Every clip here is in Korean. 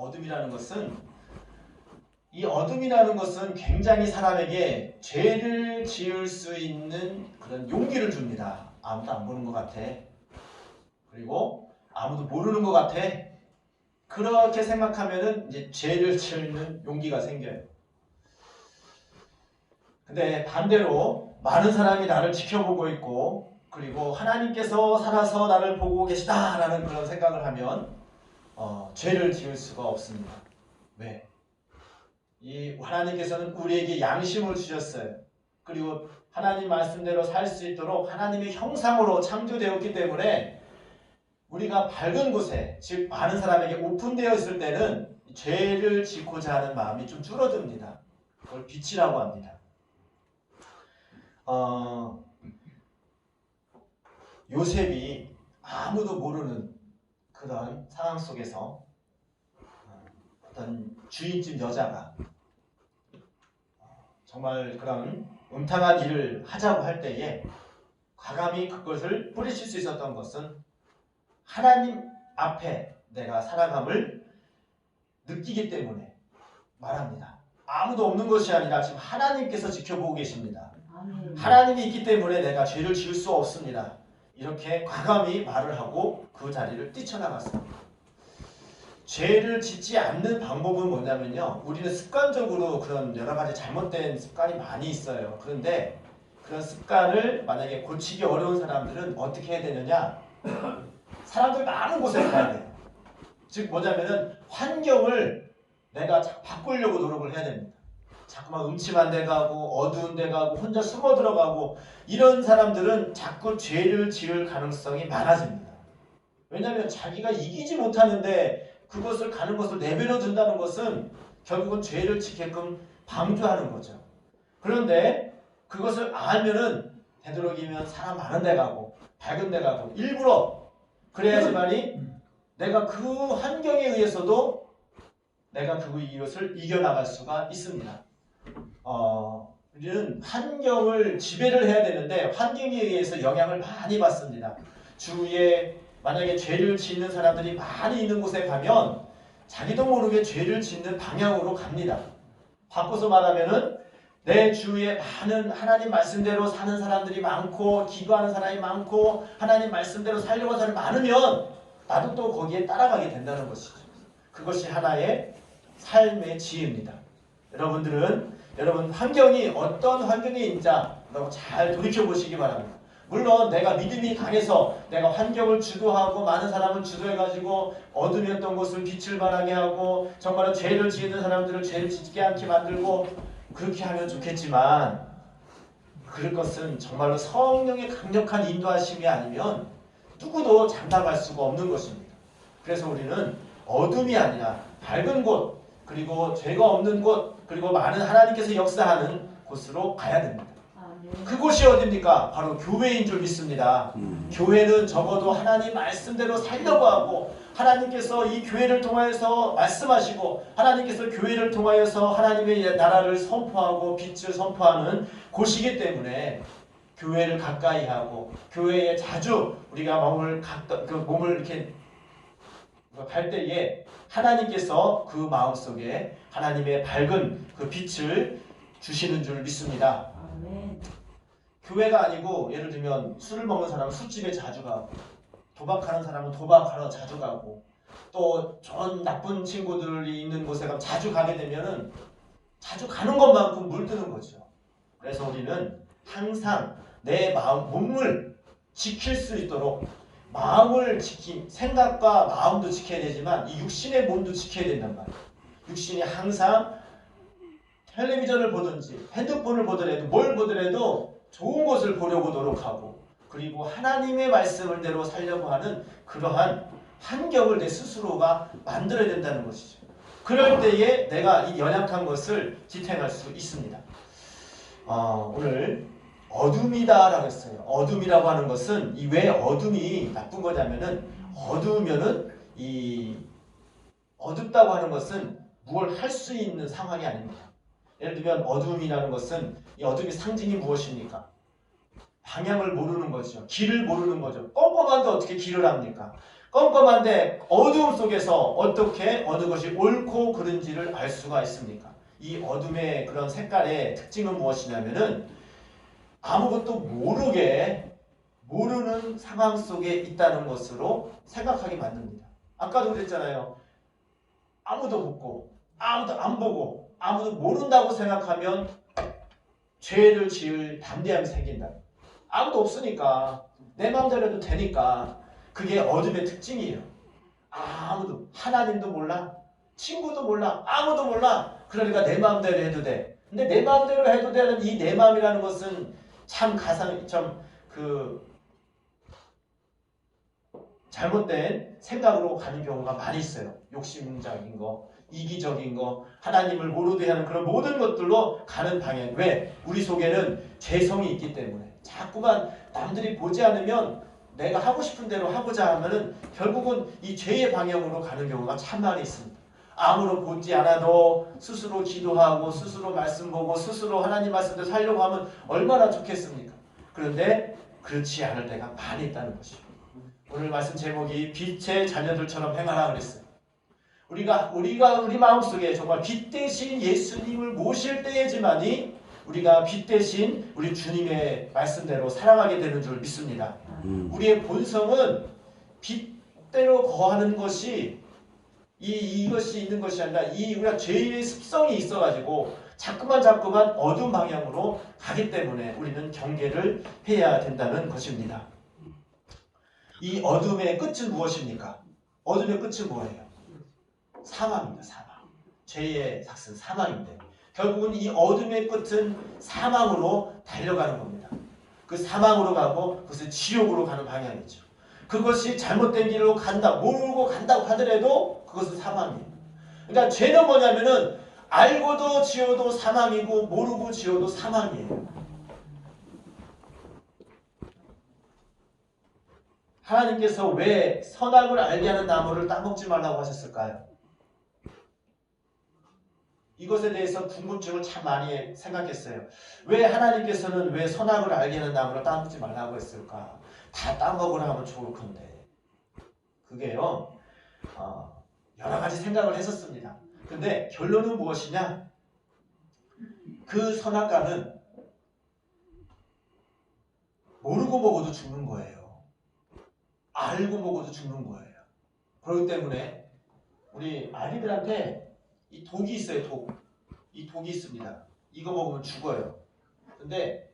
어둠이라는 것은 이 어둠이라는 것은 굉장히 사람에게 죄를 지을 수 있는 그런 용기를 줍니다. 아무도 안 보는 것 같아. 그리고 아무도 모르는 것 같아. 그렇게 생각하면은 이제 죄를 지는 용기가 생겨요. 근데 반대로 많은 사람이 나를 지켜보고 있고 그리고 하나님께서 살아서 나를 보고 계시다라는 그런 생각을 하면 죄를 지을 수가 없습니다. 왜? 이 하나님께서는 우리에게 양심을 주셨어요. 그리고 하나님 말씀대로 살 수 있도록 하나님의 형상으로 창조되었기 때문에 우리가 밝은 곳에, 즉 많은 사람에게 오픈되어 있을 때는 죄를 짓고자 하는 마음이 좀 줄어듭니다. 그걸 빛이라고 합니다. 요셉이 아무도 모르는 그런 상황 속에서 어떤 주인집 여자가 정말 그런 음탕한 일을 하자고 할 때에 과감히 그것을 뿌리칠 수 있었던 것은 하나님 앞에 내가 살아감을 느끼기 때문에 말합니다. 아무도 없는 것이 아니라 지금 하나님께서 지켜보고 계십니다. 하나님이 있기 때문에 내가 죄를 지을 수 없습니다. 이렇게 과감히 말을 하고 그 자리를 뛰쳐나갔습니다. 죄를 짓지 않는 방법은 뭐냐면요. 우리는 습관적으로 그런 여러 가지 잘못된 습관이 많이 있어요. 그런데 그런 습관을 만약에 고치기 어려운 사람들은 어떻게 해야 되느냐. 사람들 많은 곳에 가야 돼요. 즉 뭐냐면은 환경을 내가 바꾸려고 노력을 해야 됩니다. 자꾸만 음침한 데 가고 어두운 데 가고 혼자 숨어 들어가고 이런 사람들은 자꾸 죄를 지을 가능성이 많아집니다. 왜냐하면 자기가 이기지 못하는데 그것을 가는 것을 내버려 둔다는 것은 결국은 죄를 짓게끔 방조하는 거죠. 그런데 그것을 알면은 되도록이면 사람 많은 데 가고 밝은 데 가고 일부러 그래야지만이 내가 그 환경에 의해서도 내가 이것을 이겨나갈 수가 있습니다. 우리는 환경을 지배를 해야 되는데 환경에 의해서 영향을 많이 받습니다. 주위에 만약에 죄를 짓는 사람들이 많이 있는 곳에 가면 자기도 모르게 죄를 짓는 방향으로 갑니다. 바꿔서 말하면은 내 주위에 많은 하나님 말씀대로 사는 사람들이 많고 기도하는 사람이 많고 하나님 말씀대로 살려고 하는 사람이 많으면 나도 또 거기에 따라가게 된다는 것이죠. 그것이 하나의 삶의 지혜입니다. 여러분 환경이 어떤 환경인지라고 잘 돌이켜보시기 바랍니다. 물론 내가 믿음이 강해서 내가 환경을 주도하고 많은 사람을 주도해가지고 어둠이었던 곳을 빛을 발하게 하고 정말로 죄를 지는 사람들을 죄를 짓게 않게 만들고 그렇게 하면 좋겠지만 그럴 것은 정말로 성령의 강력한 인도하심이 아니면 누구도 장담할 수가 없는 것입니다. 그래서 우리는 어둠이 아니라 밝은 곳 그리고 죄가 없는 곳 그리고 많은 하나님께서 역사하는 곳으로 가야 됩니다. 그곳이 어디입니까? 바로 교회인 줄 믿습니다. 교회는 적어도 하나님 말씀대로 살려고 하고 하나님께서 이 교회를 통하여서 말씀하시고 하나님께서 교회를 통하여서 하나님의 나라를 선포하고 빛을 선포하는 곳이기 때문에 교회를 가까이 하고 교회에 자주 우리가 몸을 이렇게 갈 때에 하나님께서 그 마음속에 하나님의 밝은 그 빛을 주시는 줄 믿습니다. 아멘. 교회가 아니고 예를 들면 술을 먹는 사람은 술집에 자주 가고 도박하는 사람은 도박하러 자주 가고 또 좋은 나쁜 친구들이 있는 곳에 가면 자주 가게 되면은 자주 가는 것만큼 물드는 거죠. 그래서 우리는 항상 내 몸을 지킬 수 있도록 마음을 생각과 마음도 지켜야 되지만 이 육신의 몸도 지켜야 된단 말이에요. 육신이 항상 텔레비전을 보든지 핸드폰을 보더라도 뭘 보더라도 좋은 것을 보려고 노력하고 그리고 하나님의 말씀을 대로 살려고 하는 그러한 환경을 내 스스로가 만들어야 된다는 것이죠. 그럴 때에 내가 이 연약한 것을 지탱할 수 있습니다. 오늘 어둠이다라고 했어요. 어둠이라고 하는 것은 왜 어둠이 나쁜 거냐면은 어두우면은 어둡다고 하는 것은 무엇을 할 수 있는 상황이 아닙니다. 예를 들면 어둠이라는 것은 이 어둠의 상징이 무엇입니까? 방향을 모르는 거죠. 길을 모르는 거죠. 꼼꼼한데 어떻게 길을 합니까? 껌껌한데 어두움 속에서 어떻게 어느 것이 옳고 그른지를 알 수가 있습니까? 이 어둠의 그런 색깔의 특징은 무엇이냐면은 아무것도 모르는 상황 속에 있다는 것으로 생각하게 만듭니다. 아까도 그랬잖아요. 아무도 묻고 아무도 안 보고 아무도 모른다고 생각하면 죄를 지을 담대함이 생긴다. 아무도 없으니까 내 마음대로 해도 되니까 그게 어둠의 특징이에요. 아무도 하나님도 몰라 친구도 몰라 아무도 몰라 그러니까 내 마음대로 해도 돼. 근데 내 마음대로 해도 되는 이 내 마음이라는 것은 참 잘못된 생각으로 가는 경우가 많이 있어요. 욕심적인 거, 이기적인 거, 하나님을 모르게 하는 그런 모든 것들로 가는 방향. 왜? 우리 속에는 죄성이 있기 때문에. 자꾸만 남들이 보지 않으면 내가 하고 싶은 대로 하고자 하면은 결국은 이 죄의 방향으로 가는 경우가 참 많이 있습니다. 아무로 보지 않아도 스스로 기도하고 스스로 말씀 보고 스스로 하나님 말씀대로 살려고 하면 얼마나 좋겠습니까? 그런데 그렇지 않을 때가 많이 있다는 것이죠. 오늘 말씀 제목이 빛의 자녀들처럼 행하라 그랬어요. 우리가 우리 마음속에 정말 빛 대신 예수님을 모실 때에지만이 우리가 빛 대신 우리 주님의 말씀대로 살아가게 되는 줄 믿습니다. 우리의 본성은 빛대로 거하는 것이 이것이 있는 것이 아니라 우리가 죄의 습성이 있어가지고 자꾸만 어두운 방향으로 가기 때문에 우리는 경계를 해야 된다는 것입니다. 이 어둠의 끝은 무엇입니까? 어둠의 끝은 뭐예요? 사망입니다. 사망. 죄의 삭슨 사망인데 결국은 이 어둠의 끝은 사망으로 달려가는 겁니다. 그 사망으로 가고 그것은 지옥으로 가는 방향이죠. 그것이 잘못된 길로 간다, 모르고 간다고 하더라도 그것은 사망이에요. 그러니까 죄는 뭐냐면은 알고도 지어도 사망이고 모르고 지어도 사망이에요. 하나님께서 왜 선악을 알게 하는 나무를 따먹지 말라고 하셨을까요? 이것에 대해서 궁금증을 참 많이 생각했어요. 왜 하나님께서는 왜 선악을 알게 하는 나무를 따먹지 말라고 했을까? 다 따먹으라 하면 좋을 건데. 그게요. 여러 가지 생각을 했었습니다. 근데 결론은 무엇이냐? 그 선악과는 모르고 먹어도 죽는 거예요. 알고 먹어도 죽는 거예요. 그렇기 때문에 우리 아기들한테 이 독이 있어요. 이 독이 있습니다. 이거 먹으면 죽어요. 근데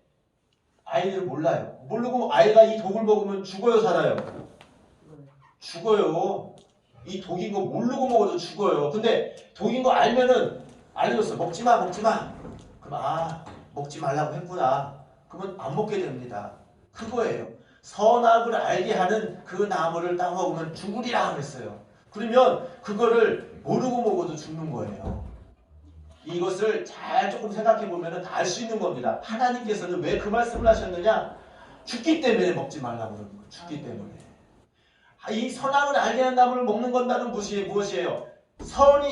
아이들은 몰라요. 모르고 아이가 이 독을 먹으면 죽어요, 살아요? 죽어요. 이 독인 거 모르고 먹어도 죽어요. 근데 독인 거 알면은 알려줬어. 먹지 마. 그럼 먹지 말라고 했구나. 그러면 안 먹게 됩니다. 그거예요. 선악을 알게 하는 그 나무를 따먹으면 죽으리라 그랬어요. 그러면 그거를 모르고 먹어도 죽는 거예요. 이것을 잘 조금 생각해 보면 알 수 있는 겁니다. 하나님께서는 왜 그 말씀을 하셨느냐? 죽기 때문에 먹지 말라고 그러는 거예요. 죽기 때문에. 이 선악을 알게 하는 나무를 먹는 건다는 무엇이에요?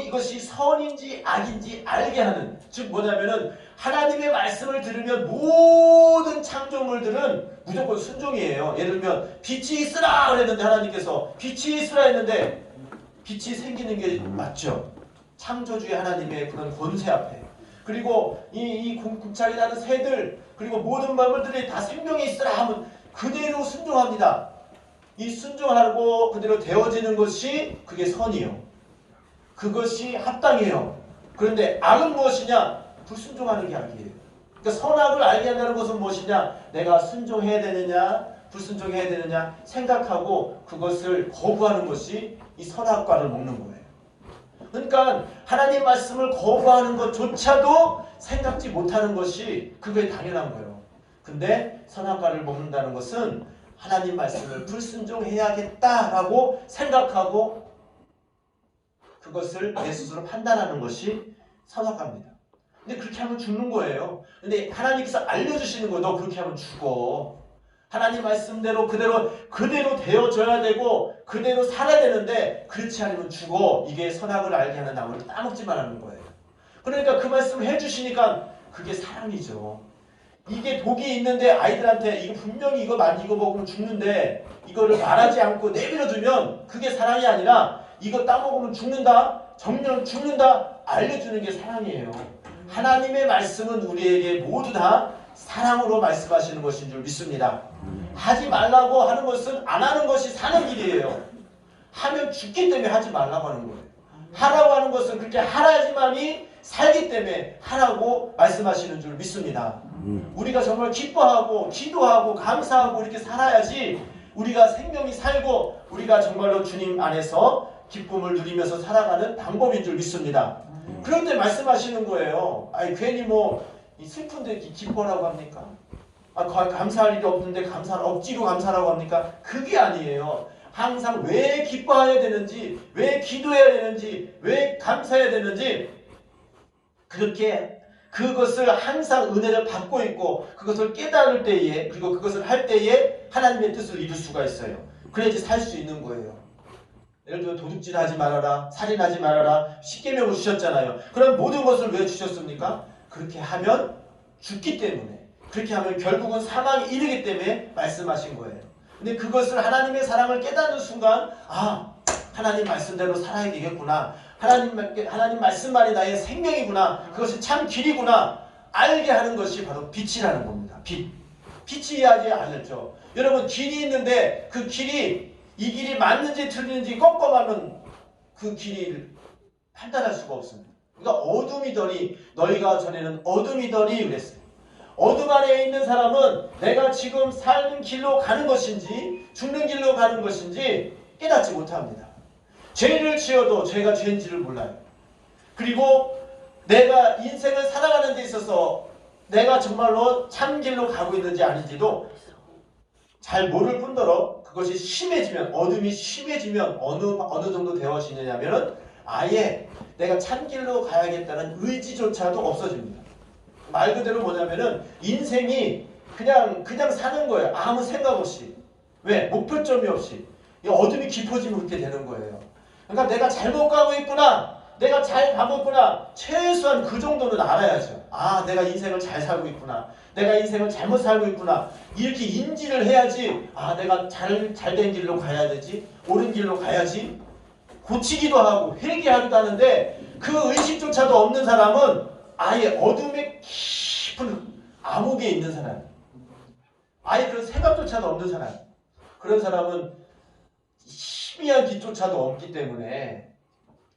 이것이 선인지 악인지 알게 하는, 즉 뭐냐면은 하나님의 말씀을 들으면 모든 창조물들은 무조건 순종이에요. 예를 들면 빛이 있으라 그랬는데 하나님께서 빛이 있으라 했는데 빛이 생기는 게 맞죠. 창조주의 하나님의 그런 권세 앞에. 그리고 이 궁창이 나는 새들 그리고 모든 만물들이 다 생명이 있으라 하면 그대로 순종합니다. 이 순종하고 그대로 되어지는 것이 그게 선이요. 그것이 합당해요. 그런데 악은 무엇이냐? 불순종하는 게 악이에요. 그러니까 선악을 알게 한다는 것은 무엇이냐? 내가 순종해야 되느냐 불순종해야 되느냐 생각하고 그것을 거부하는 것이 이 선악과를 먹는 거예요. 그러니까 하나님 말씀을 거부하는 것조차도 생각지 못하는 것이 그게 당연한 거예요. 근데 선악과를 먹는다는 것은 하나님 말씀을 불순종해야겠다라고 생각하고 그것을 내 스스로 판단하는 것이 선악과입니다. 근데 그렇게 하면 죽는 거예요. 근데 하나님께서 알려주시는 거예요. 너 그렇게 하면 죽어. 하나님 말씀대로 그대로 되어져야 되고 그대로 살아야 되는데 그렇지 않으면 죽어. 이게 선악을 알게 하는 나무를 따먹지 말라는 거예요. 그러니까 그 말씀을 해주시니까 그게 사랑이죠. 이게 독이 있는데 아이들한테 이거 분명히 이거 먹으면 죽는데 이거를 말하지 않고 내버려두면 그게 사랑이 아니라 이거 따먹으면 죽는다, 정령 죽는다 알려주는 게 사랑이에요. 하나님의 말씀은 우리에게 모두 다 사랑으로 말씀하시는 것인 줄 믿습니다. 하지 말라고 하는 것은 안 하는 것이 사는 길이에요. 하면 죽기 때문에 하지 말라고 하는 거예요. 하라고 하는 것은 그렇게 하라지만이 살기 때문에 하라고 말씀하시는 줄 믿습니다. 우리가 정말 기뻐하고 기도하고 감사하고 이렇게 살아야지 우리가 생명이 살고 우리가 정말로 주님 안에서 기쁨을 누리면서 살아가는 방법인 줄 믿습니다. 그런데 말씀하시는 거예요. 아니 괜히 뭐 슬픈데 기뻐라고 합니까? 감사할 일이 없는데 억지로 감사라고 합니까? 그게 아니에요. 항상 왜 기뻐해야 되는지, 왜 기도해야 되는지, 왜 감사해야 되는지 그렇게 그것을 항상 은혜를 받고 있고 그것을 깨달을 때에 그리고 그것을 할 때에 하나님의 뜻을 이룰 수가 있어요. 그래야지 살 수 있는 거예요. 예를 들어 도둑질하지 말아라, 살인하지 말아라, 십계명을 주셨잖아요. 그럼 모든 것을 왜 주셨습니까? 그렇게 하면 죽기 때문에, 그렇게 하면 결국은 사망에 이르기 때문에 말씀하신 거예요. 근데 그것을 하나님의 사랑을 깨닫는 순간 하나님 말씀대로 살아야 되겠구나. 하나님 말씀만이 나의 생명이구나. 그것이 참 길이구나. 알게 하는 것이 바로 빛이라는 겁니다. 빛이 해야지 알겠죠. 여러분 길이 있는데 그 길이 이 길이 맞는지 틀리는지 껌껌하면 그 길을 판단할 수가 없습니다. 그러니까 어둠이더니 너희가 전에는 어둠이더니 그랬어요. 어둠 안에 있는 사람은 내가 지금 사는 길로 가는 것인지 죽는 길로 가는 것인지 깨닫지 못합니다. 죄를 지어도 죄가 죄인지를 몰라요. 그리고 내가 인생을 살아가는 데 있어서 내가 정말로 참 길로 가고 있는지 아닌지도 잘 모를 뿐더러 그것이 심해지면, 어둠이 심해지면 어느 정도 되어지느냐면 아예 내가 참 길로 가야겠다는 의지조차도 없어집니다. 말 그대로 뭐냐면은 인생이 그냥 사는 거예요. 아무 생각 없이. 왜? 목표점이 없이. 어둠이 깊어지면 그렇게 되는 거예요. 그러니까 내가 잘못 가고 있구나. 내가 잘 가고 있구나. 최소한 그 정도는 알아야죠. 내가 인생을 잘 살고 있구나. 내가 인생을 잘못 살고 있구나. 이렇게 인지를 해야지. 내가 잘된 길로 가야 되지. 옳은 길로 가야지. 고치기도 하고 회개하기도 하는데 그 의식조차도 없는 사람은 아예 어둠의 깊은 암흑에 있는 사람, 아예 그런 생각조차도 없는 사람, 그런 사람은 희미한 빛조차도 없기 때문에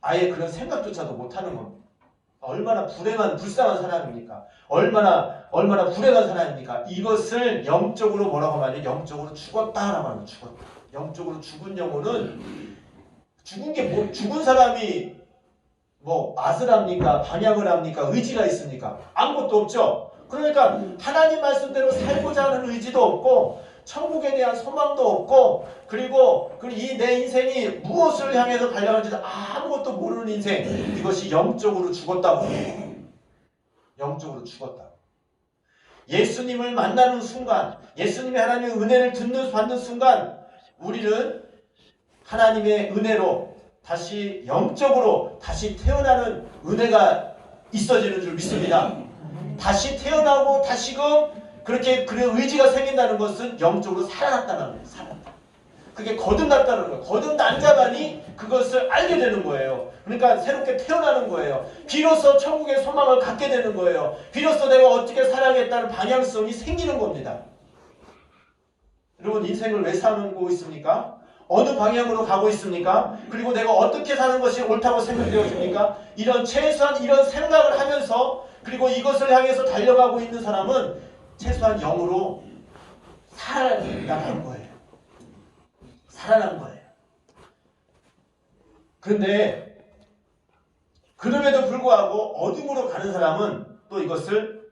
아예 그런 생각조차도 못하는 겁니다. 얼마나 불쌍한 사람입니까? 얼마나 불행한 사람입니까? 이것을 영적으로 뭐라고 말해요? 영적으로 죽었다라고 하는 거예요. 죽었다. 영적으로 죽은 영혼은 죽은 사람이 맛을 합니까? 방향을 합니까? 의지가 있습니까? 아무것도 없죠. 그러니까 하나님 말씀대로 살고자 하는 의지도 없고 천국에 대한 소망도 없고 그리고 이 내 인생이 무엇을 향해서 달려가는지 아무것도 모르는 인생, 이것이 영적으로 죽었다고 해요. 영적으로 죽었다. 예수님을 만나는 순간, 예수님의 하나님의 은혜를 받는 순간 우리는 하나님의 은혜로 다시 영적으로 다시 태어나는 은혜가 있어지는 줄 믿습니다. 다시 태어나고 다시금 그렇게 그런 의지가 생긴다는 것은 영적으로 살아났다는 거예요. 살아났다. 그게 거듭났다는 거예요. 거듭난 자만이 그것을 알게 되는 거예요. 그러니까 새롭게 태어나는 거예요. 비로소 천국의 소망을 갖게 되는 거예요. 비로소 내가 어떻게 살아야겠다는 방향성이 생기는 겁니다. 여러분 인생을 왜 사고 있습니까? 어느 방향으로 가고 있습니까? 그리고 내가 어떻게 사는 것이 옳다고 생각되어집니까? 최소한 이런 생각을 하면서 그리고 이것을 향해서 달려가고 있는 사람은 최소한 영으로 살아나간 거예요. 살아난 거예요. 그런데 그럼에도 불구하고 어둠으로 가는 사람은 또 이것을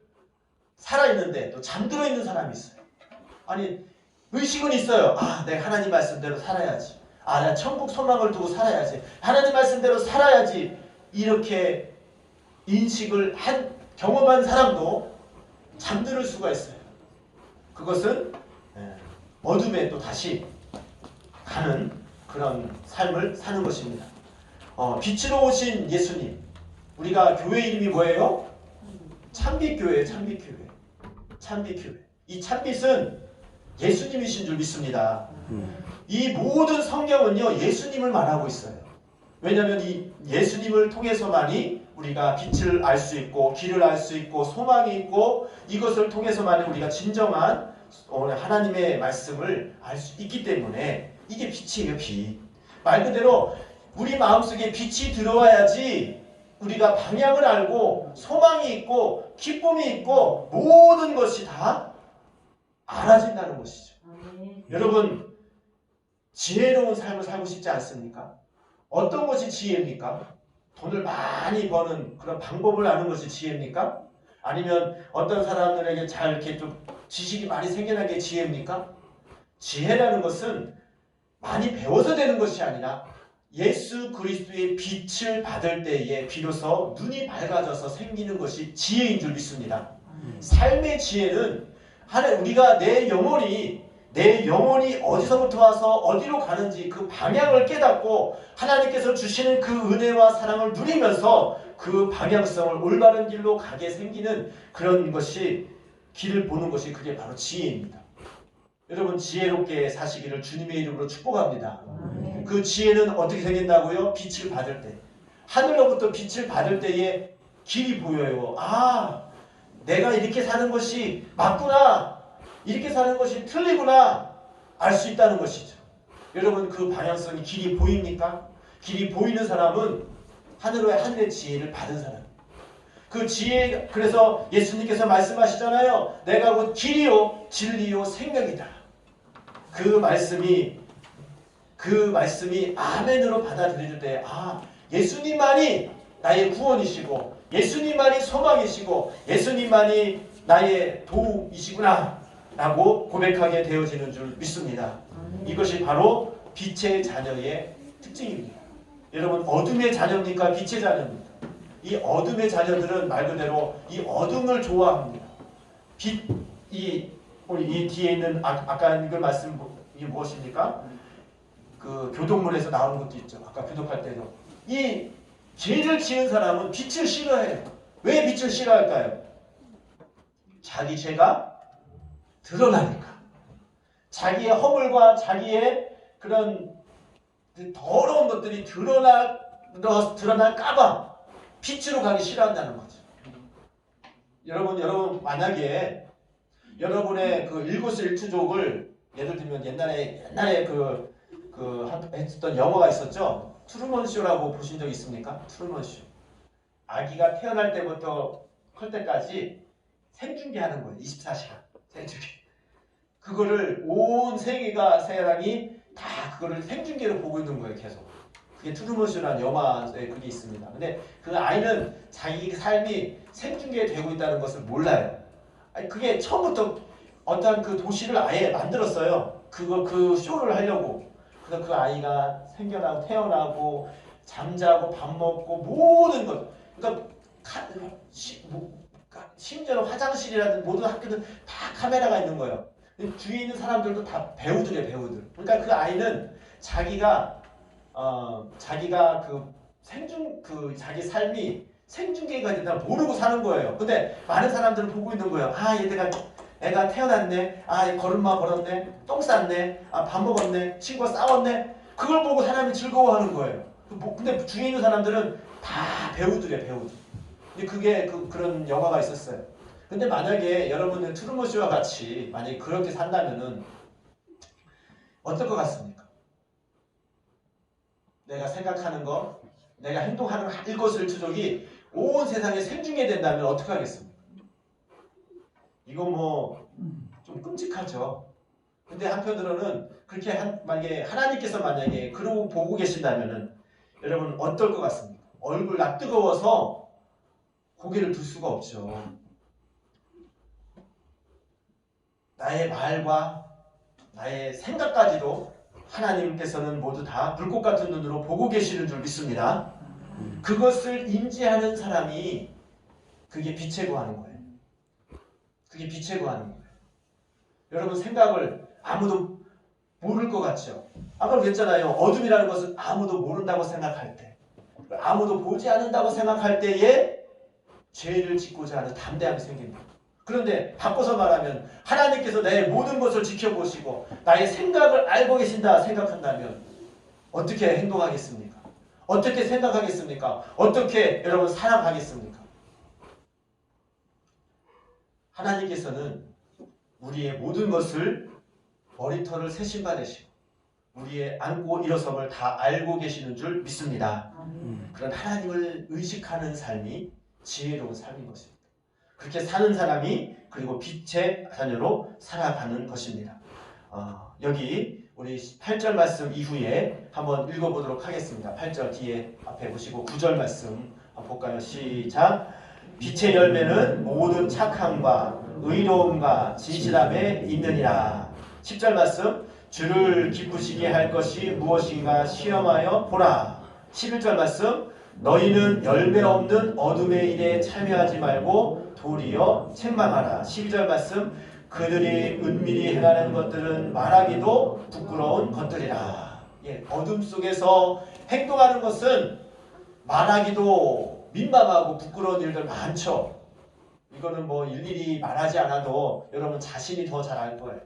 살아있는데 또 잠들어 있는 사람이 있어요. 의식은 있어요. 내가 하나님 말씀대로 살아야지. 나 천국 소망을 두고 살아야지. 하나님 말씀대로 살아야지. 이렇게 인식을 경험한 사람도 잠들 수가 있어요. 그것은 어둠에 또 다시 가는 그런 삶을 사는 것입니다. 빛으로 오신 예수님. 우리가 교회 이름이 뭐예요? 참빛교회예요. 참빛교회. 참빛 교회. 이 참빛은 예수님이신 줄 믿습니다. 이 모든 성경은요 예수님을 말하고 있어요. 왜냐하면 이 예수님을 통해서만이 우리가 빛을 알 수 있고 길을 알 수 있고 소망이 있고 이것을 통해서만이 우리가 진정한 하나님의 말씀을 알 수 있기 때문에 이게 빛이에요. 빛. 말 그대로 우리 마음속에 빛이 들어와야지 우리가 방향을 알고 소망이 있고 기쁨이 있고 모든 것이 다 알아진다는 것이죠. 여러분 지혜로운 삶을 살고 싶지 않습니까? 어떤 것이 지혜입니까? 돈을 많이 버는 그런 방법을 아는 것이 지혜입니까? 아니면 어떤 사람들에게 잘 이렇게 좀 지식이 많이 생겨난 게 지혜입니까? 지혜라는 것은 많이 배워서 되는 것이 아니라 예수 그리스도의 빛을 받을 때에 비로소 눈이 밝아져서 생기는 것이 지혜인 줄 믿습니다. 삶의 지혜는 우리가 내 영혼이 어디서부터 와서 어디로 가는지 그 방향을 깨닫고 하나님께서 주시는 그 은혜와 사랑을 누리면서 그 방향성을 올바른 길로 가게 생기는 그런 것이 길을 보는 것이 그게 바로 지혜입니다. 여러분 지혜롭게 사시기를 주님의 이름으로 축복합니다. 그 지혜는 어떻게 생긴다고요? 빛을 받을 때. 하늘로부터 빛을 받을 때에 길이 보여요. 아, 내가 이렇게 사는 것이 맞구나. 이렇게 사는 것이 틀리구나. 알 수 있다는 것이죠. 여러분 그 방향성이 길이 보입니까? 길이 보이는 사람은 하늘의 지혜를 받은 사람. 그 지혜, 그래서 예수님께서 말씀하시잖아요. 내가 곧 길이요 진리요 생명이다. 그 말씀이 아멘으로 받아들일 때 예수님만이 나의 구원이시고 예수님만이 소망이시고 예수님만이 나의 도움이시구나 라고 고백하게 되어지는 줄 믿습니다. 이것이 바로 빛의 자녀의 특징입니다. 여러분 어둠의 자녀입니까? 빛의 자녀입니까? 이 어둠의 자녀들은 말 그대로 이 어둠을 좋아합니다. 이 뒤에 있는 아까 읽은 말씀이 무엇입니까? 그 교독문에서 나온 것도 있죠. 아까 교독할 때도 이 죄를 지은 사람은 빛을 싫어해요. 왜 빛을 싫어할까요? 자기 죄가 드러나니까. 자기의 허물과 자기의 그런 더러운 것들이 드러날까봐 빛으로 가기 싫어한다는 거죠. 여러분 만약에 여러분의 그 일거수일투족을 예를 들면 옛날에 했던 영화가 있었죠. 트루먼 쇼라고 보신 적 있습니까? 트루먼 쇼. 아기가 태어날 때부터 클 때까지 생중계하는 거예요. 24시간 생중계. 그거를 온 세랑이 다 그거를 생중계로 보고 있는 거예요. 계속. 그게 트루먼 쇼라는 영화에 그게 있습니다. 근데 그 아이는 자기 삶이 생중계되고 있다는 것을 몰라요. 아니 그게 처음부터 어떤 그 도시를 아예 만들었어요. 그 쇼를 하려고. 그래서 그 아이가 생겨나고 태어나고 잠자고 밥 먹고 모든 것. 그러니까 심지어는 화장실이라든 모든 학교는 다 카메라가 있는 거예요. 주위에 있는 사람들도 다 배우들이에요, 배우들. 그러니까 그 아이는 자기가 자기 삶이 생중계가 된다 모르고 사는 거예요. 근데 많은 사람들은 보고 있는 거예요. 애가 태어났네. 걸음마 걸었네. 똥 쌌네. 밥 먹었네. 친구와 싸웠네. 그걸 보고 사람이 즐거워하는 거예요. 근데 주위에 있는 사람들은 다 배우들이에요, 배우들. 근데 그게 그런 영화가 있었어요. 근데 만약에 여러분은 트루먼 쇼와 같이 만약에 그렇게 산다면은 어떨 것 같습니까? 내가 생각하는 거, 내가 행동하는 일거수일투족이 온 세상에 생중계된다면 어떻게 하겠습니까? 이거 뭐 좀 끔찍하죠. 근데 한편으로는 그렇게 만약에 하나님께서 그러고 보고 계신다면은 여러분 어떨 것 같습니까? 얼굴 낯뜨거워서 고개를 들 수가 없죠. 나의 말과 나의 생각까지도 하나님께서는 모두 다 불꽃 같은 눈으로 보고 계시는 줄 믿습니다. 그것을 인지하는 사람이 그게 빛에 거하는 거예요. 그게 빛에 거하는 거예요. 여러분 생각을 아무도 모를 것 같죠? 아까 그랬잖아요. 어둠이라는 것은 아무도 모른다고 생각할 때, 아무도 보지 않는다고 생각할 때에 죄를 짓고자 하는 담대함이 생깁니다. 그런데 바꿔서 말하면 하나님께서 내 모든 것을 지켜보시고 나의 생각을 알고 계신다 생각한다면 어떻게 행동하겠습니까? 어떻게 생각하겠습니까? 어떻게 여러분 살아가겠습니까? 하나님께서는 우리의 모든 것을 머리털을 세심받으시고 우리의 앉고 일어섬을 다 알고 계시는 줄 믿습니다. 그런 하나님을 의식하는 삶이 지혜로운 삶인 것입니다. 그렇게 사는 사람이 그리고 빛의 자녀로 살아가는 것입니다. 여기 우리 8절 말씀 이후에 한번 읽어보도록 하겠습니다. 8절 뒤에 앞에 보시고 9절 말씀 한번 볼까요? 시작! 빛의 열매는 모든 착함과 의로움과 진실함에 있느니라. 10절 말씀 주를 기쁘시게 할 것이 무엇인가 시험하여 보라. 11절 말씀 너희는 열매 없는 어둠의 일에 참여하지 말고 도리어 책망하라. 12절 말씀 그들이 은밀히 행하는 것들은 말하기도 부끄러운 것들이라. 어둠 속에서 행동하는 것은 말하기도 민망하고 부끄러운 일들 많죠. 이거는 뭐 일일이 말하지 않아도 여러분 자신이 더 잘 알 거예요.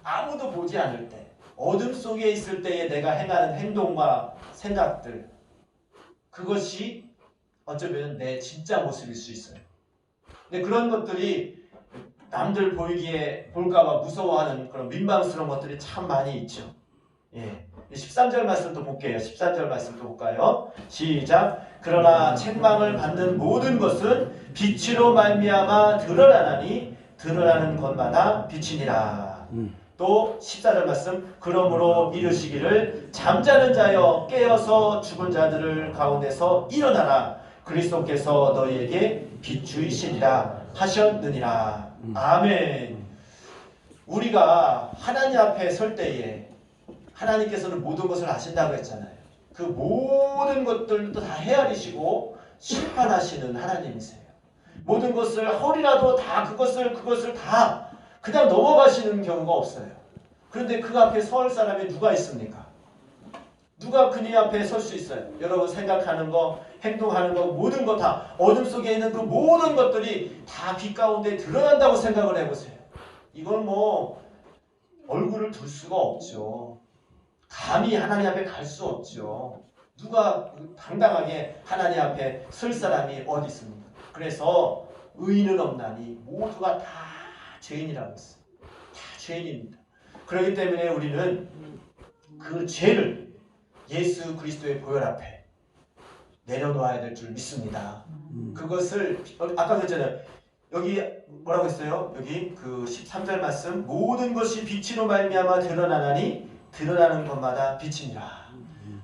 아무도 보지 않을 때, 어둠 속에 있을 때에 내가 행하는 행동과 생각들, 그것이 어쩌면 내 진짜 모습일 수 있어요. 근데 그런 것들이 남들 보이기에 볼까봐 무서워하는 그런 민망스러운 것들이 참 많이 있죠. 13절 말씀도 볼게요. 13절 말씀도 볼까요? 시작! 그러나 책망을 받는 모든 것은 빛으로 말미암아 드러나나니 드러나는 것마다 빛이니라. 또 14절 말씀 그러므로 이르시기를 잠자는 자여 깨어서 죽은 자들을 가운데서 일어나라. 그리스도께서 너희에게 빛주이시리라 하셨느니라. 아멘. 우리가 하나님 앞에 설 때에 하나님께서는 모든 것을 아신다고 했잖아요. 그 모든 것들도 다 헤아리시고 심판하시는 하나님이세요. 모든 것을 허리라도 다 그것을 다 그냥 넘어가시는 경우가 없어요. 그런데 그 앞에 설 사람이 누가 있습니까? 누가 그님 앞에 설 수 있어요? 여러분 생각하는 거, 행동하는 거, 모든 거 다 어둠 속에 있는 그 모든 것들이 다 빛 가운데 드러난다고 생각을 해보세요. 이건 뭐 얼굴을 둘 수가 없죠. 감히 하나님 앞에 갈 수 없죠. 누가 당당하게 하나님 앞에 설 사람이 어디 있습니까? 그래서 의인은 없나니 모두가 다 죄인이라고 했어요. 다 죄인입니다. 그렇기 때문에 우리는 그 죄를 예수 그리스도의 보혈 앞에 내려놓아야 될 줄 믿습니다. 그것을 아까 그랬잖아요. 여기 뭐라고 했어요? 여기 그 13절 말씀 모든 것이 빛으로 말미암아 드러나나니 드러나는 것마다 빛이니라.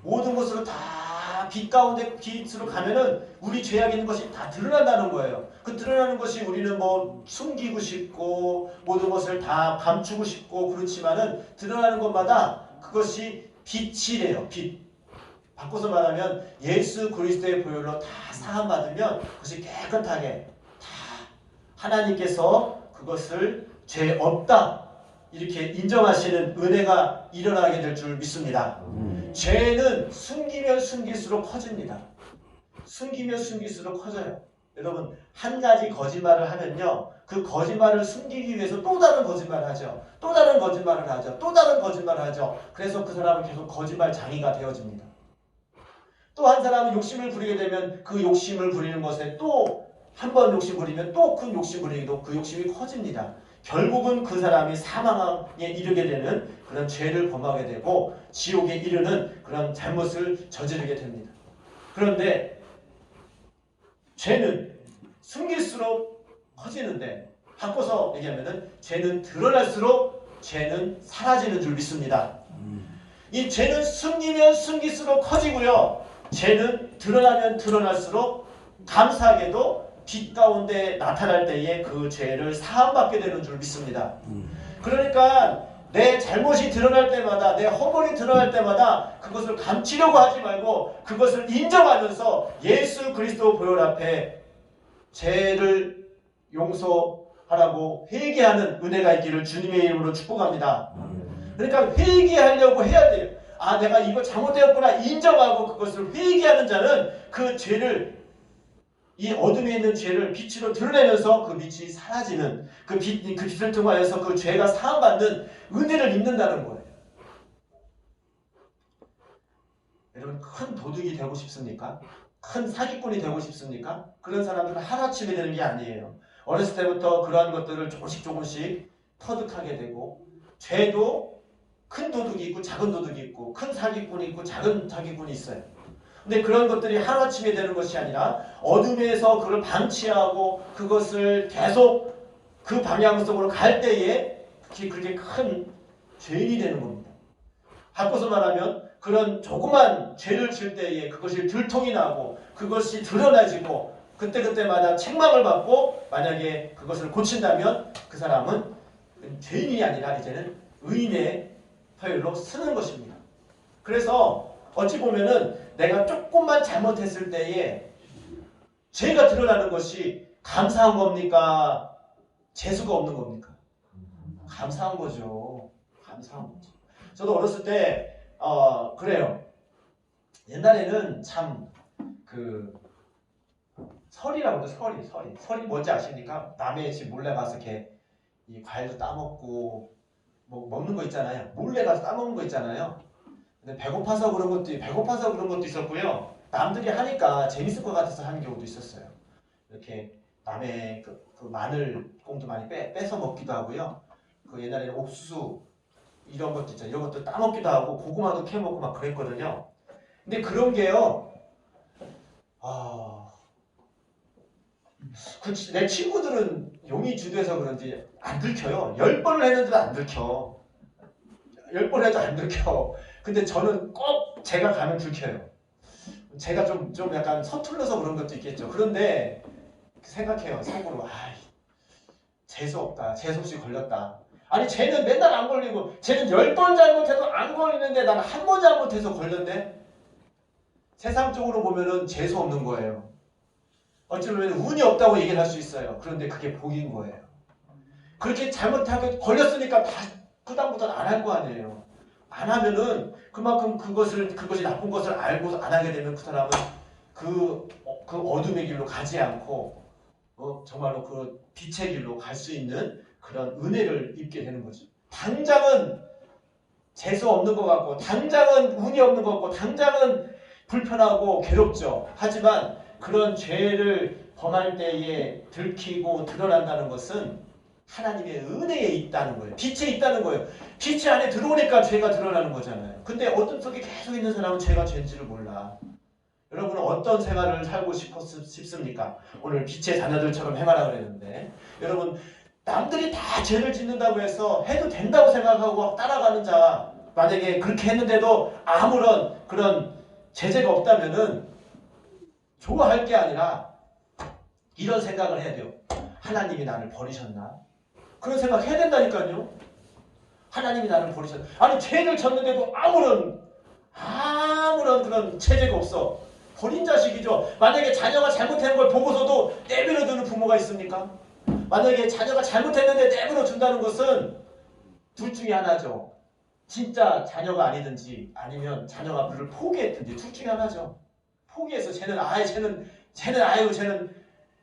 모든 것으로 다 빛 가운데 빛으로 가면은 우리 죄악 있는 것이 다 드러난다는 거예요. 그 드러나는 것이 우리는 뭐 숨기고 싶고 모든 것을 다 감추고 싶고 그렇지만은 드러나는 것마다 그것이 빛이래요. 빛. 바꿔서 말하면 예수 그리스도의 보혈로 다 사함 받으면 그것이 깨끗하게 다 하나님께서 그것을 죄 없다 이렇게 인정하시는 은혜가 일어나게 될 줄 믿습니다. 죄는 숨기면 숨길수록 커집니다. 숨기면 숨길수록 커져요. 여러분 한 가지 거짓말을 하면요. 그 거짓말을 숨기기 위해서 또 다른 거짓말을 하죠. 또 다른 거짓말을 하죠. 또 다른 거짓말을 하죠. 그래서 그 사람은 계속 거짓말 장이가 되어집니다. 또 한 사람은 욕심을 부리게 되면 그 욕심을 부리는 것에 또 한 번 욕심 부리면 또 큰 욕심 부리기도 그 욕심이 커집니다. 결국은 그 사람이 사망에 이르게 되는 그런 죄를 범하게 되고 지옥에 이르는 그런 잘못을 저지르게 됩니다. 그런데 죄는 숨길수록 커지는데 바꿔서 얘기하면은 죄는 드러날수록 죄는 사라지는 줄 믿습니다. 이 죄는 숨기면 숨길수록 커지고요. 죄는 드러나면 드러날수록 감사하게도 빛 가운데 나타날 때에 그 죄를 사함받게 되는 줄 믿습니다. 그러니까 내 잘못이 드러날 때마다 내 허물이 드러날 때마다 그것을 감추려고 하지 말고 그것을 인정하면서 예수 그리스도 보혈 앞에 죄를 용서하라고 회개하는 은혜가 있기를 주님의 이름으로 축복합니다. 그러니까 회개하려고 해야 돼요. 아, 내가 이거 잘못되었구나 인정하고 그것을 회개하는 자는 그 죄를 이 어둠에 있는 죄를 빛으로 드러내면서 그 빛이 사라지는 그 빛을 통하여서 그 죄가 사함받는 은혜를 입는다는 거예요. 여러분 큰 도둑이 되고 싶습니까? 큰 사기꾼이 되고 싶습니까? 그런 사람들은 하루아침에 되는 게 아니에요. 어렸을 때부터 그러한 것들을 조금씩 터득하게 되고 죄도 큰 도둑이 있고 작은 도둑이 있고 큰 사기꾼이 있고 작은 사기꾼이 있어요. 근데 그런 것들이 하루아침에 되는 것이 아니라 어둠에서 그걸 방치하고 그것을 계속 그 방향 속으로 갈 때에 그렇게 큰 죄인이 되는 겁니다. 바꿔서 말하면 그런 조그만 죄를 질 때에 그것이 들통이 나고 그것이 드러나지고 그때그때마다 책망을 받고 만약에 그것을 고친다면 그 사람은 죄인이 아니라 이제는 의인의 표현으로 쓰는 것입니다. 그래서 어찌 보면은 내가 조금만 잘못했을 때에 죄가 드러나는 것이 감사한 겁니까? 재수가 없는 겁니까? 감사한 거죠. 감사한 거죠. 저도 어렸을 때 그래요. 옛날에는 참 설이라고 하죠. 설이 뭔지 아십니까? 남의 집 몰래 가서 이렇게 이 과일도 따먹고 뭐 먹는 거 있잖아요. 몰래 가서 따먹는 거 있잖아요. 근데 배고파서 그런 것도 있었고요. 남들이 하니까 재밌을 것 같아서 하는 경우도 있었어요. 이렇게 남의 그 마늘 꽁도 많이 빼서 먹기도 하고요. 그 옛날에는 옥수수 이런 것도 있잖아요. 이런 것도 따먹기도 하고 고구마도 캐먹고 막 그랬거든요. 근데 그런 게요. 내 친구들은 용이 주도해서 그런지 안 들켜요. 10번을 했는데도 안 들켜. 10번 해도 안 들켜. 근데 저는 꼭 제가 가면 들켜요. 제가 좀 약간 서툴러서 그런 것도 있겠죠. 그런데 생각해요. 속으로 재수없다. 재수없이 걸렸다. 아니 쟤는 맨날 안 걸리고 쟤는 10번 잘못해도 안 걸리는데 나는 한 번 잘못해서 걸렸네. 세상적으로 보면은 재수 없는 거예요. 어찌 보면 운이 없다고 얘기를 할 수 있어요. 그런데 그게 복인 거예요. 그렇게 잘못하게 걸렸으니까 그다음부터는 안 할 거 아니에요. 안 하면은 그만큼 그것이 나쁜 것을 알고 안 하게 되면 그 사람은 그 어둠의 길로 가지 않고 정말로 그 빛의 길로 갈 수 있는 그런 은혜를 입게 되는 거죠. 당장은 재수 없는 것 같고 당장은 운이 없는 것 같고 당장은 불편하고 괴롭죠. 하지만 그런 죄를 범할 때에 들키고 드러난다는 것은 하나님의 은혜에 있다는 거예요. 빛에 있다는 거예요. 빛이 안에 들어오니까 죄가 드러나는 거잖아요. 근데 어둠 속에 계속 있는 사람은 죄가 죄인지를 몰라. 여러분은 어떤 생활을 살고 싶습니까? 오늘 빛의 자녀들처럼 행하라 그랬는데 여러분 남들이 다 죄를 짓는다고 해서 해도 된다고 생각하고 따라가는 자 만약에 그렇게 했는데도 아무런 그런 제재가 없다면은 좋아할 게 아니라 이런 생각을 해야 돼요. 하나님이 나를 버리셨나? 그런 생각 해야 된다니까요. 하나님이 나를 버리셨나? 아니 죄를 졌는데도 아무런 그런 체제가 없어. 버린 자식이죠. 만약에 자녀가 잘못한 걸 보고서도 내버려 두는 부모가 있습니까? 만약에 자녀가 잘못했는데 내버려 둔다는 것은 둘 중에 하나죠. 진짜 자녀가 아니든지 아니면 자녀가 그를 포기했든지 둘 중에 하나죠. 포기해서 쟤는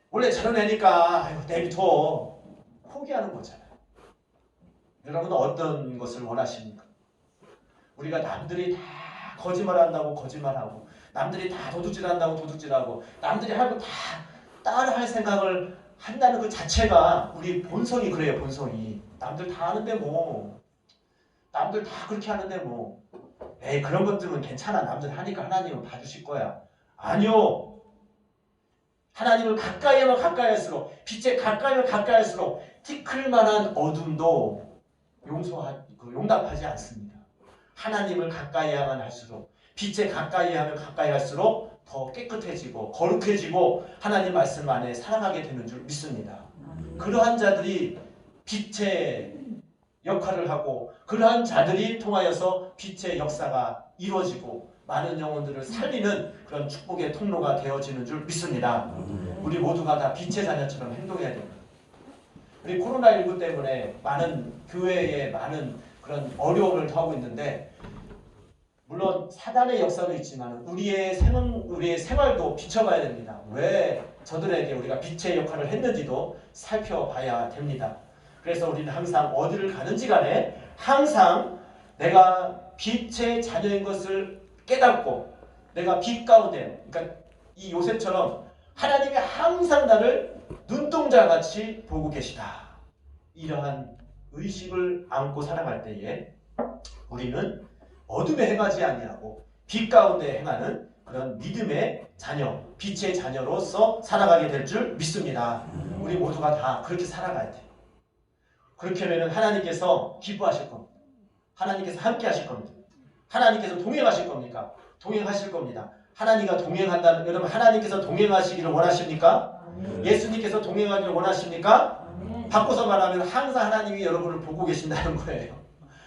원래 저런 애니까 내비둬 포기하는 거잖아요. 여러분은 어떤 것을 원하십니까? 우리가 남들이 다 거짓말한다고 거짓말하고 남들이 다 도둑질한다고 도둑질하고 남들이 하고 다 따라할 생각을 한다는 그 자체가 우리 본성이 그래요. 본성이 남들 다 하는데 뭐 남들 다 그렇게 하는데 뭐 그런 것들은 괜찮아. 남들 하니까 하나님은 봐주실 거야. 아니요. 하나님을 가까이 하면 가까이 할수록 빛에 가까이 하면 가까이 할수록 티끌만한 어둠도 용납하지 않습니다. 하나님을 가까이 하면 할수록 빛에 가까이 하면 가까이 할수록 더 깨끗해지고 거룩해지고 하나님 말씀 안에 살아가게 되는 줄 믿습니다. 그러한 자들이 빛의 역할을 하고 그러한 자들이 통하여서 빛의 역사가 이루어지고 많은 영혼들을 살리는 그런 축복의 통로가 되어지는 줄 믿습니다. 우리 모두가 다 빛의 자녀처럼 행동해야 됩니다. 우리 코로나19 때문에 많은 교회에 많은 그런 어려움을 더하고 있는데 물론 사단의 역사도 있지만 우리의 생활도 비춰봐야 됩니다. 왜 저들에게 우리가 빛의 역할을 했는지도 살펴봐야 됩니다. 그래서 우리는 항상 어디를 가는지 간에 항상 내가 빛의 자녀인 것을 깨닫고 내가 빛 가운데, 그러니까 이 요셉처럼 하나님이 항상 나를 눈동자같이 보고 계시다. 이러한 의식을 안고 살아갈 때에 우리는 어둠에 행하지 아니하고 빛 가운데 행하는 그런 믿음의 자녀, 빛의 자녀로서 살아가게 될 줄 믿습니다. 우리 모두가 다 그렇게 살아가야 돼요. 그렇게 하면 하나님께서 기뻐하실 겁니다. 하나님께서 함께 하실 겁니다. 하나님께서 동행하실 겁니까? 동행하실 겁니다. 하나님과 동행한다는, 여러분 하나님께서 동행하시기를 원하십니까? 예수님께서 동행하기를 원하십니까? 바꿔서 말하면 항상 하나님이 여러분을 보고 계신다는 거예요.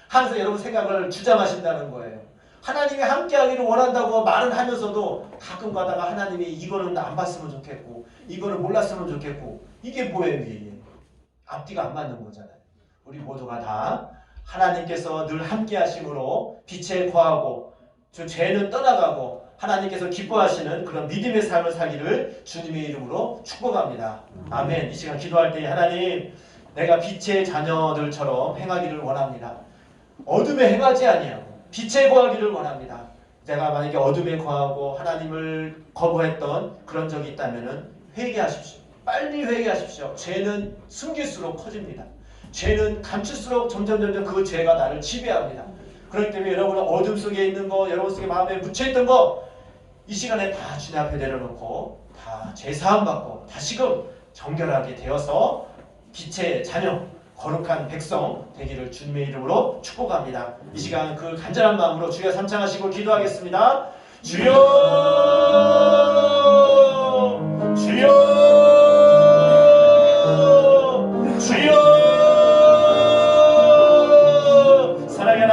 항상 여러분 생각을 주장하신다는 거예요. 하나님이 함께하기를 원한다고 말은 하면서도 가끔 가다가 하나님이 이거는 안 봤으면 좋겠고 이거는 몰랐으면 좋겠고 이게 뭐예요? 이게 앞뒤가 안 맞는 거잖아요. 우리 모두가 다 하나님께서 늘 함께하심으로 빛에 거하고 죄는 떠나가고 하나님께서 기뻐하시는 그런 믿음의 삶을 살기를 주님의 이름으로 축복합니다. 아멘. 이 시간 기도할 때 하나님, 내가 빛의 자녀들처럼 행하기를 원합니다. 어둠에 행하지 아니하고 빛에 거하기를 원합니다. 내가 만약에 어둠에 거하고 하나님을 거부했던 그런 적이 있다면 회개하십시오. 빨리 회개하십시오. 죄는 숨길수록 커집니다. 죄는 감출수록 점점 그 죄가 나를 지배합니다. 그렇기 때문에 여러분은 어둠 속에 있는 거, 여러분 속에 마음에 묻혀있던 거 이 시간에 다 주님 앞에 내려놓고 다 죄사함 받고 다시금 정결하게 되어서 빛의 자녀, 거룩한 백성 되기를 주님의 이름으로 축복합니다. 이 시간 그 간절한 마음으로 주여 삼창하시고 기도하겠습니다. 주여